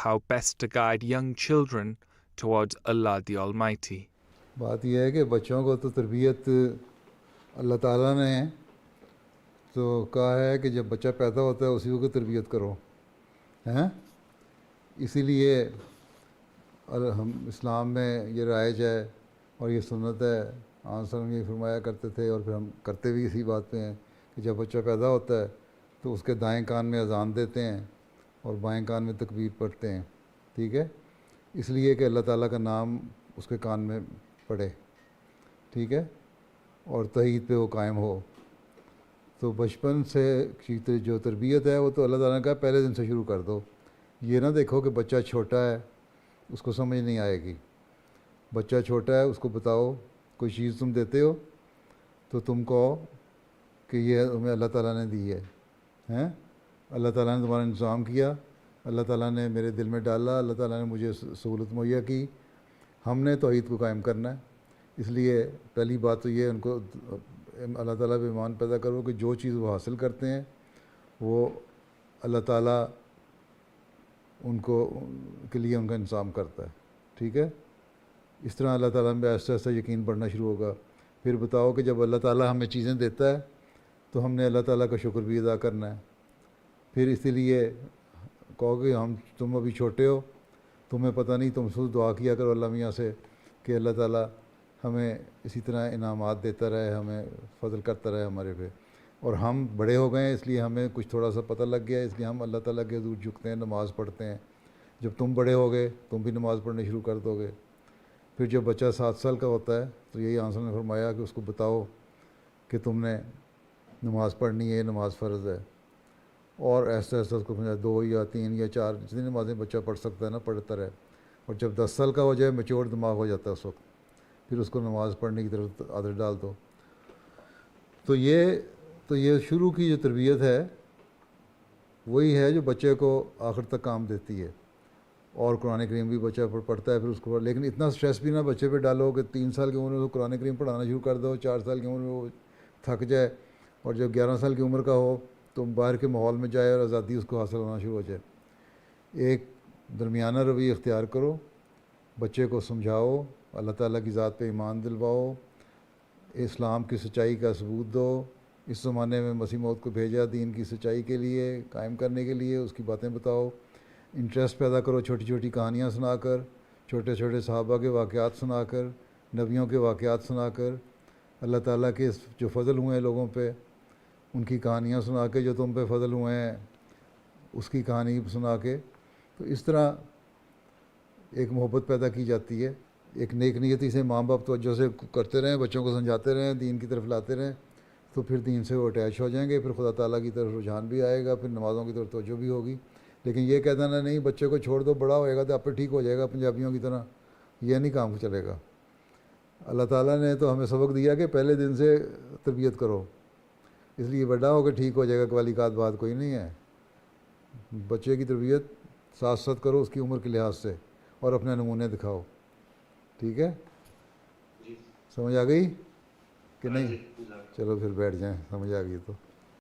how best to guide young children towards Allah the Almighty. بات یہ ہے کہ بچوں کو تو تربیت اللہ تعالیٰ نے تو کہا ہے کہ جب بچہ پیدا ہوتا ہے اسی کو تربیت کرو ہیں. اسی لیے ہم اسلام میں یہ رائج ہے اور یہ سنت ہے. آن سلم یہ فرمایا کرتے تھے اور پھر ہم کرتے بھی اسی بات پہ ہیں کہ جب بچہ پیدا ہوتا ہے تو اس کے دائیں کان میں اذان دیتے ہیں اور بائیں کان میں تکبیر پڑھتے ہیں. ٹھیک ہے، اس لیے کہ اللہ تعالیٰ کا نام اس کے کان میں پڑھے. ٹھیک ہے، اور توحید پہ وہ قائم ہو. تو بچپن سے جو تربیت ہے وہ تو اللہ تعالیٰ نے کہا پہلے دن سے شروع کر دو. یہ نہ دیکھو کہ بچہ چھوٹا ہے اس کو سمجھ نہیں آئے گی. بچہ چھوٹا ہے اس کو بتاؤ، کوئی چیز تم دیتے ہو تو تم کہو کہ یہ تمہیں اللہ تعالیٰ نے دی ہے ہیں. اللہ تعالیٰ نے تمہارا انتظام کیا، اللہ تعالیٰ نے میرے دل میں ڈالا، اللہ تعالیٰ نے مجھے سہولت مہیا کی. ہم نے توحید کو قائم کرنا ہے. اس لیے پہلی بات تو یہ ان کو اللہ تعالیٰ پہ ایمان پیدا کرو کہ جو چیز وہ حاصل کرتے ہیں وہ اللہ تعالیٰ ان کو کے لیے ان کا انتظام کرتا ہے. ٹھیک ہے، اس طرح اللہ تعالیٰ میں ایسا ایسا یقین بڑھنا شروع ہوگا. پھر بتاؤ کہ جب اللہ تعالیٰ ہمیں چیزیں دیتا ہے تو ہم نے اللہ تعالیٰ کا شکر بھی ادا کرنا ہے. پھر اسی لیے کہو کہ تم ابھی چھوٹے ہو، تمہیں پتہ نہیں، تم خود دعا کیا کرو اللہ میاں سے کہ اللہ تعالیٰ ہمیں اسی طرح انعامات دیتا رہے، ہمیں فضل کرتا رہے ہمارے پہ. اور ہم بڑے ہو گئے ہیں اس لیے ہمیں کچھ تھوڑا سا پتہ لگ گیا ہے، اس لیے ہم اللہ تعالیٰ کے حضور جھکتے ہیں، نماز پڑھتے ہیں. جب تم بڑے ہو گئے تم بھی نماز پڑھنے شروع کر دو گے. پھر جب بچہ 7 سال کا ہوتا ہے تو یہی آنسر نے فرمایا کہ اس کو بتاؤ کہ تم نے نماز پڑھنی ہے، نماز فرض ہے. اور ایسا ایسا اس کو 2 یا 3 یا 4 جتنی نمازیں بچہ پڑھ سکتا ہے نا پڑھتا رہے. اور جب 10 سال کا ہو جائے میچور دماغ ہو جاتا ہے اس وقت، پھر اس کو نماز پڑھنے کی طرف عادت ڈال دو. تو یہ شروع کی جو تربیت ہے وہی ہے جو بچے کو آخر تک کام دیتی ہے. اور قرآن کریم بھی بچہ پڑھتا ہے پھر اس کو، لیکن اتنا سٹریس بھی نہ بچے پہ ڈالو کہ 3 سال کی عمر میں قرآن کریم پڑھانا شروع کر دو، 4 سال کی عمر میں وہ تھک جائے، اور جب 11 سال کی عمر کا ہو تو باہر کے ماحول میں جائے اور آزادی اس کو حاصل ہونا شروع ہو جائے. ایک درمیانہ رویہ اختیار کرو، بچے کو سمجھاؤ، اللہ تعالیٰ کی ذات پہ ایمان دلواؤ، اسلام کی سچائی کا ثبوت دو. اس زمانے میں مسیح موعود کو بھیجا دین کی سچائی کے لیے، قائم کرنے کے لیے، اس کی باتیں بتاؤ. انٹرسٹ پیدا کرو چھوٹی چھوٹی کہانیاں سنا کر، چھوٹے چھوٹے صحابہ کے واقعات سنا کر، نبیوں کے واقعات سنا کر، اللہ تعالیٰ کے جو فضل ہوئے ہیں لوگوں پہ ان کی کہانیاں سنا کے، جو تم پہ فضل ہوئے ہیں اس کی کہانی سنا کے. تو اس طرح ایک محبت پیدا کی جاتی ہے. ایک نیک نیتی سے ماں باپ توجہ سے کرتے رہیں، بچوں کو سمجھاتے رہیں، دین کی طرف لاتے رہیں، تو پھر دین سے وہ اٹیچ ہو جائیں گے. پھر خدا تعالیٰ کی طرف رجحان بھی آئے گا، پھر نمازوں کی طرف توجہ بھی ہوگی. لیکن یہ کہہ دینا نہیں بچے کو چھوڑ دو، بڑا ہوئے گا تو آپ پہ ٹھیک ہو جائے گا پنجابیوں کی طرح، یہ نہیں کام چلے گا. اللہ تعالیٰ نے تو ہمیں سبق دیا کہ پہلے دن سے تربیت کرو، اس لیے بڑا ہو کے ٹھیک ہو جائے گا والی بات کوئی نہیں ہے. بچے کی تربیت ساتھ ساتھ کرو اس کی عمر کے لحاظ سے، اور اپنے نمونے دکھاؤ. ٹھیک ہے، سمجھ آ گئی کہ نہیں؟ چلو پھر بیٹھ جائیں، سمجھ آ گئی تو.